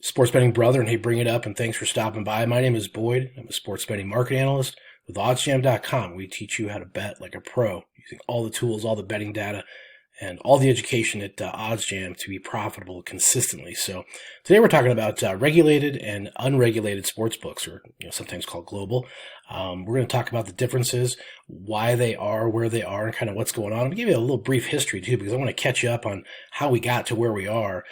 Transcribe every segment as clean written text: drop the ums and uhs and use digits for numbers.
Sports betting brother, and hey, bring it up, and thanks for stopping by. My name is Boyd. I'm a sports betting market analyst with oddsjam.com. We teach you how to bet like a pro using all the tools, all the betting data, and all the education at OddsJam to be profitable consistently. So today we're talking about regulated and unregulated sports books, or sometimes called global. We're going to talk about the differences, why they are where they are, and kind of what's going on. I'm going to give you a little brief history too, because I want to catch you up on how we got to where we are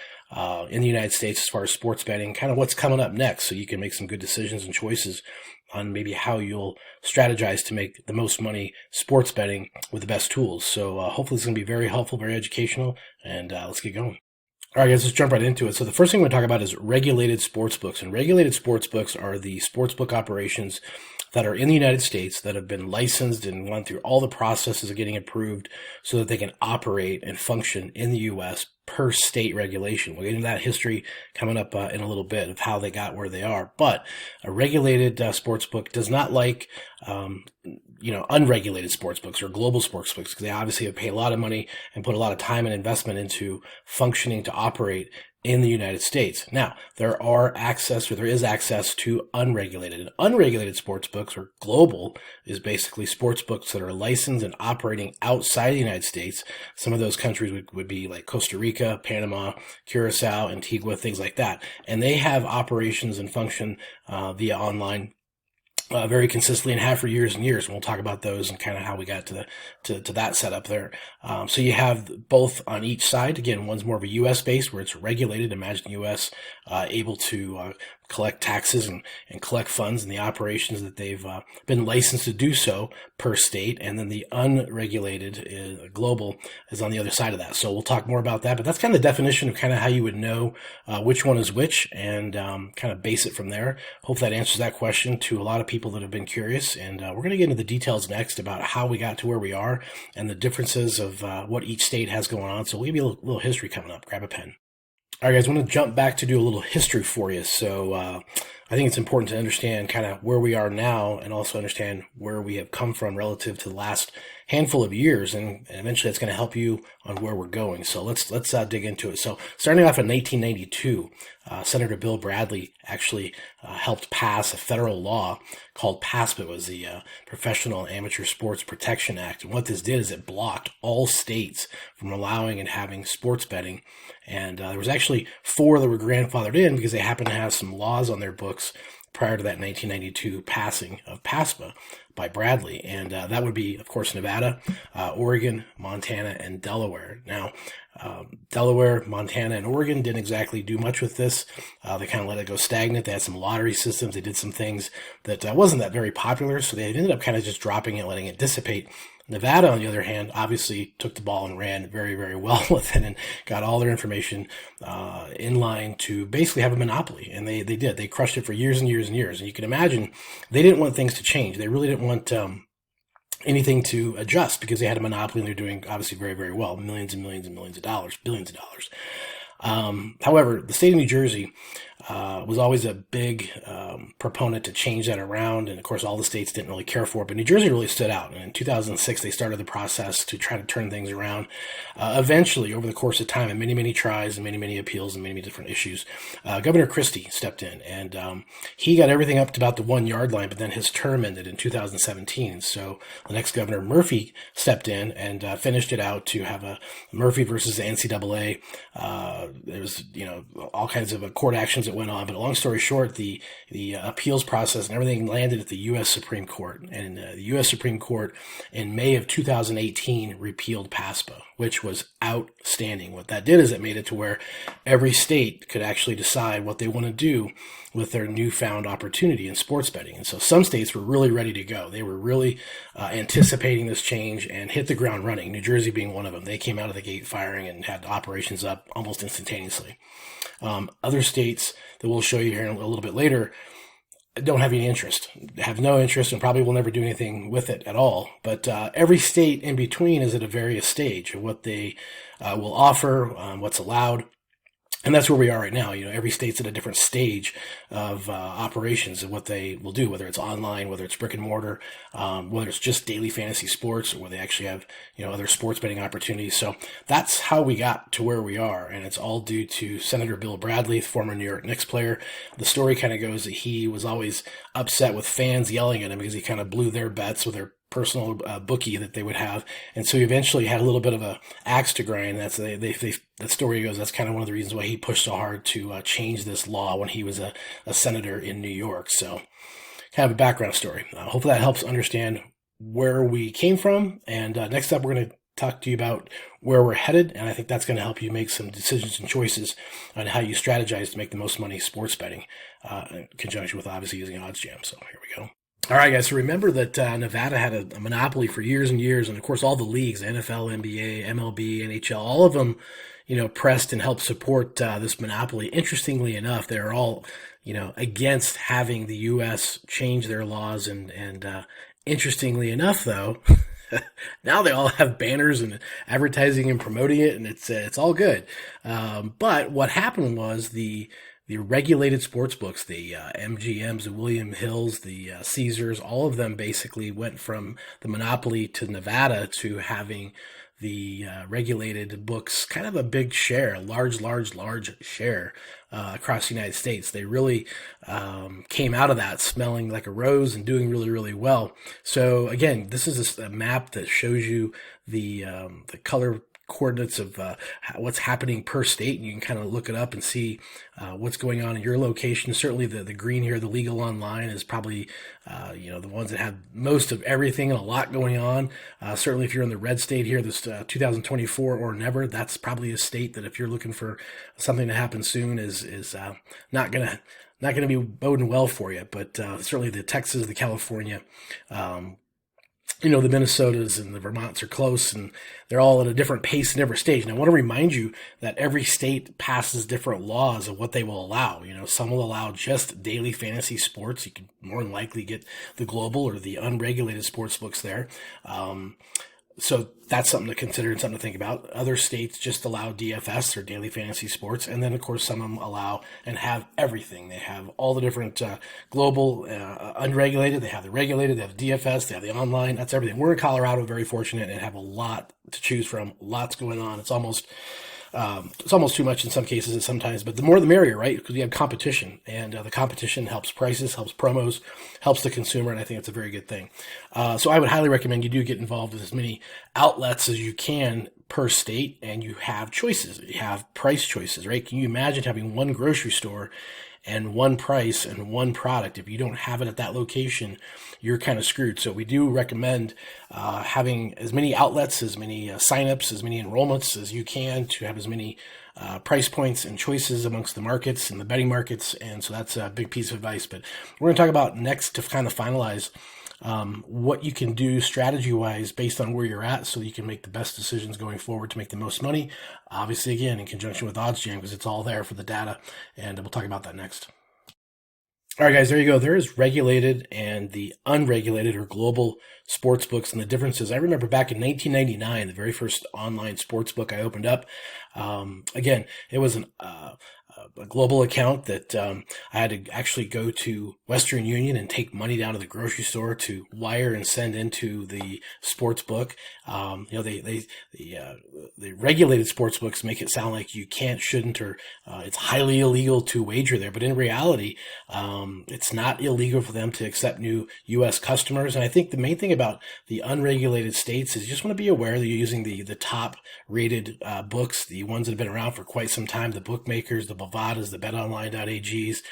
in the United States as far as sports betting, kind of what's coming up next, so you can make some good decisions and choices on maybe how you'll strategize to make the most money sports betting with the best tools. So hopefully it's going to be very helpful, very educational, and let's get going. All right, guys, let's jump right into it. So the first thing we're going to talk about is regulated sportsbooks. And regulated sportsbooks are the sportsbook operations that are in the United States that have been licensed and went through all the processes of getting approved so that they can operate and function in the U.S. per state regulation. We'll get into that history coming up in a little bit of how they got where they are. But a regulated sportsbook does not like unregulated sportsbooks or global sportsbooks, because they obviously have paid a lot of money and put a lot of time and investment into functioning to operate in the United States. Now, there is access to unregulated. And unregulated sportsbooks, or global, is basically sportsbooks that are licensed and operating outside the United States. Some of those countries would be like Costa Rica, Panama, Curacao, Antigua, things like that. And they have operations and function via online very consistently and have for years and years. And we'll talk about those and kind of how we got to that setup there. So you have both on each side. Again, one's more of a U.S. based where it's regulated. Imagine U.S. Able to collect taxes and collect funds in the operations that they've been licensed to do so per state. And then the unregulated global is on the other side of that. So we'll talk more about that. But that's kind of the definition of kind of how you would know which one is which, and kind of base it from there. Hopefully that answers that question to a lot of people that have been curious. And we're going to get into the details next about how we got to where we are and the differences of what each state has going on. So we'll give you a little history coming up. Grab a pen. All right, guys, I want to jump back to do a little history for you. So I think it's important to understand kind of where we are now and also understand where we have come from relative to the last handful of years. And eventually that's going to help you on where we're going. So let's dig into it. So starting off in 1992, Senator Bill Bradley actually helped pass a federal law called PASPA. It was the Professional Amateur Sports Protection Act. And what this did is it blocked all states from allowing and having sports betting. And there was actually 4 that were grandfathered in because they happened to have some laws on their books prior to that 1992 passing of PASPA by Bradley. And that would be, of course, Nevada, Oregon, Montana, and Delaware. Now, Delaware, Montana, and Oregon didn't exactly do much with this. They kind of let it go stagnant. They had some lottery systems. They did some things that wasn't that very popular, so they ended up kind of just dropping it, letting it dissipate. Nevada, on the other hand, obviously took the ball and ran very, very well with it and got all their information in line to basically have a monopoly. And they did. They crushed it for years and years and years. And you can imagine they didn't want things to change. They really didn't want anything to adjust because they had a monopoly and they're doing obviously very, very well. Millions and millions and millions of dollars, billions of dollars. However, the state of New Jersey was always a big proponent to change that around. And of course, all the states didn't really care for it, but New Jersey really stood out. And in 2006, they started the process to try to turn things around. Eventually, over the course of time and many, many tries and many, many appeals and many, many different issues, Governor Christie stepped in and he got everything up to about the 1 yard line, but then his term ended in 2017. So the next governor, Murphy, stepped in and finished it out to have a Murphy versus the NCAA. There was, all kinds of court actions that went on, but long story short, the appeals process and everything landed at the U.S. Supreme Court. And the U.S. Supreme Court in May of 2018 repealed PASPA, which was outstanding. What that did is it made it to where every state could actually decide what they want to do with their newfound opportunity in sports betting. And so some states were really ready to go. They were really anticipating this change and hit the ground running, New Jersey being one of them. They came out of the gate firing and had operations up almost instantaneously. Other states that we'll show you here a little bit later don't have any interest, have no interest, and probably will never do anything with it at all. But every state in between is at a various stage of what they will offer, what's allowed. And that's where we are right now. Every state's at a different stage of operations and what they will do, whether it's online, whether it's brick and mortar, whether it's just daily fantasy sports, or where they actually have, other sports betting opportunities. So that's how we got to where we are. And it's all due to Senator Bill Bradley, former New York Knicks player. The story kind of goes that he was always upset with fans yelling at him because he kind of blew their bets with their personal bookie that they would have, and so he eventually had a little bit of a axe to grind. That's the story goes. That's kind of one of the reasons why he pushed so hard to change this law when he was a senator in New York. So, kind of a background story. Hopefully, that helps understand where we came from. And next up, we're going to talk to you about where we're headed, and I think that's going to help you make some decisions and choices on how you strategize to make the most money sports betting, in conjunction with obviously using OddsJam. So here we go. All right, guys, so remember that Nevada had a monopoly for years and years, and of course all the leagues, NFL, NBA, MLB, NHL, all of them, pressed and helped support this monopoly. Interestingly enough, they're all, against having the U.S. change their laws, and interestingly enough, though, now they all have banners and advertising and promoting it, and it's all good. But what happened was the regulated sports books, the MGMs, the William Hills, the Caesars, all of them basically went from the monopoly to Nevada to having the regulated books kind of a big share, a large share across the United States. They really came out of that smelling like a rose and doing really, really well. So again, this is a map that shows you the color coordinates of what's happening per state, and you can kind of look it up and see what's going on in your location. Certainly the green here, the legal online, is probably the ones that have most of everything and a lot going on. Certainly if you're in the red state here, this 2024 or never, that's probably a state that if you're looking for something to happen soon is not gonna be boding well for you. But certainly the Texas, the California, the Minnesotas and the Vermonts are close, and they're all at a different pace and different stage. And I want to remind you that every state passes different laws of what they will allow. Some will allow just daily fantasy sports. You can more than likely get the global or the unregulated sports books there. So that's something to consider and something to think about. Other states just allow DFS, or daily fantasy sports. And then, of course, some of them allow and have everything. They have all the different global, unregulated. They have the regulated. They have DFS. They have the online. That's everything. We're in Colorado, very fortunate, and have a lot to choose from. Lots going on. It's almost too much in some cases and sometimes, but the more the merrier, right? Because you have competition, and the competition helps prices, helps promos, helps the consumer, and I think it's a very good thing. So I would highly recommend you do get involved with as many outlets as you can per state, and you have choices. You have price choices, right? Can you imagine having one grocery store and one price and one product? If you don't have it at that location, you're kind of screwed. So we do recommend having as many outlets, as many signups, as many enrollments as you can, to have as many price points and choices amongst the markets and the betting markets. And so that's a big piece of advice. But we're going to talk about next to kind of finalize what you can do strategy-wise based on where you're at, so you can make the best decisions going forward to make the most money. Obviously, again, in conjunction with OddsJam, because it's all there for the data, and we'll talk about that next. All right, guys, there you go. There is regulated and the unregulated or global sports books and the differences. I remember back in 1999, the very first online sports book I opened up. Again, it was a global account that I had to actually go to Western Union and take money down to the grocery store to wire and send into the sports book. The regulated sports books make it sound like you can't, shouldn't, or it's highly illegal to wager there. But in reality, it's not illegal for them to accept new U.S. customers. And I think the main thing about the unregulated states is you just want to be aware that you're using the top rated books, the ones that have been around for quite some time, the bookmakers, the Bovadas, the betonline.ags,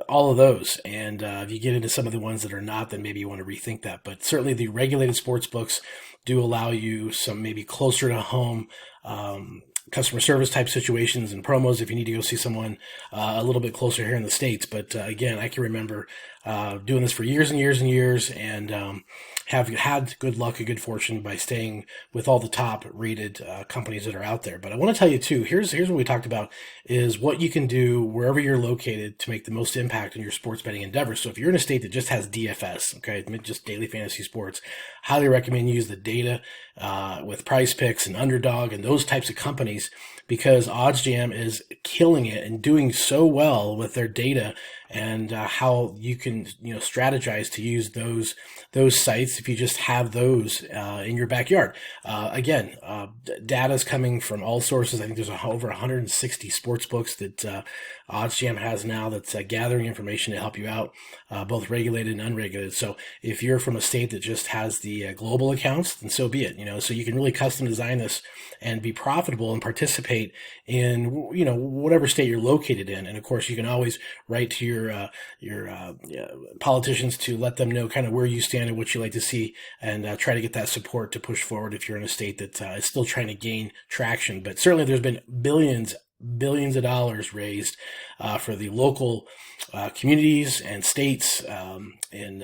all of those. And if you get into some of the ones that are not, then maybe you want to rethink that. But certainly the regulated sports books do allow you some maybe closer to home customer service type situations and promos if you need to go see someone a little bit closer here in the States. But again, I can remember doing this for years and years and years, and have had good luck and good fortune by staying with all the top rated companies that are out there. But I want to tell you too, here's what we talked about is what you can do wherever you're located to make the most impact on your sports betting endeavors. So if you're in a state that just has DFS, okay, just daily fantasy sports, highly recommend you use the data with Prize Picks and Underdog and those types of companies, because OddsJam is killing it and doing so well with their data, and how you can strategize to use those sites if you just have those in your backyard. Again, data is coming from all sources. I think there's over 160 sports books that OddsJam has now that's gathering information to help you out, both regulated and unregulated. So if you're from a state that just has the global accounts, then so be it. So you can really custom design this and be profitable and participate in whatever state you're located in. And of course, you can always write to your politicians to let them know kind of where you stand and what you like to see, and try to get that support to push forward if you're in a state that is still trying to gain traction. But certainly there's been billions of dollars raised for the local communities and states, and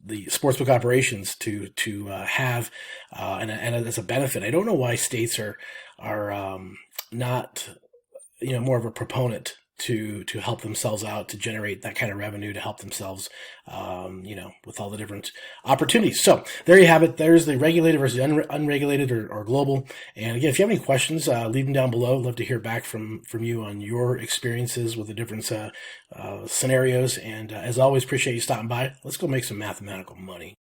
the sportsbook operations to have and as a benefit. I don't know why states are not more of a proponent to help themselves out, to generate that kind of revenue, to help themselves, with all the different opportunities. So there you have it. There's the regulated versus unregulated or global. And again, if you have any questions, leave them down below. I'd love to hear back from you on your experiences with the different scenarios. And as always, appreciate you stopping by. Let's go make some mathematical money.